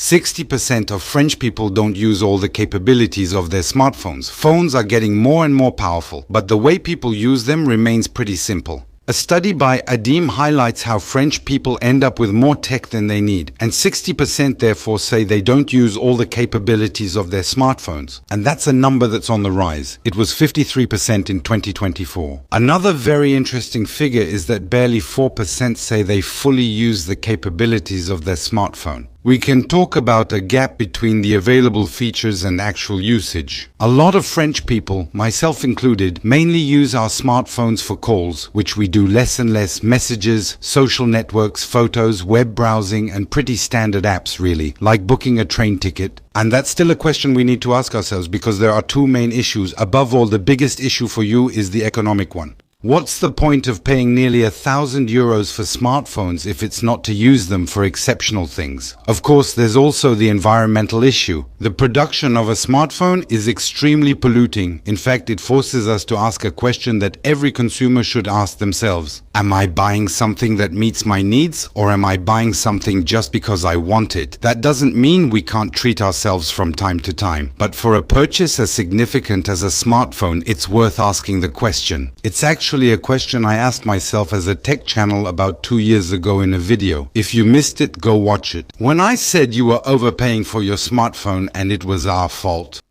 60% of French people don't use all the capabilities of their smartphones. Phones are getting more and more powerful, but the way people use them remains pretty simple. A study by Adim highlights how French people end up with more tech than they need, and 60% therefore say they don't use all the capabilities of their smartphones. And that's a number that's on the rise. It was 53% in 2024. Another very interesting figure is that barely 4% say they fully use the capabilities of their smartphone. We can talk about a gap between the available features and actual usage. A lot of French people, myself included, mainly use our smartphones for calls, which we do less and less, messages, social networks, photos, web browsing, and pretty standard apps really, like booking a train ticket. And that's still a question we need to ask ourselves because there are two main issues. Above all, the biggest issue for you is the economic one. What's the point of paying nearly €1,000 for smartphones if it's not to use them for exceptional things? Of course, there's also the environmental issue. The production of a smartphone is extremely polluting. In fact, it forces us to ask a question that every consumer should ask themselves. Am I buying something that meets my needs, or am I buying something just because I want it? That doesn't mean we can't treat ourselves from time to time, but for a purchase as significant as a smartphone, it's worth asking the question. It's actually a question I asked myself as a tech channel about 2 years ago in a video. If you missed it, go watch it. When I said you were overpaying for your smartphone and it was our fault,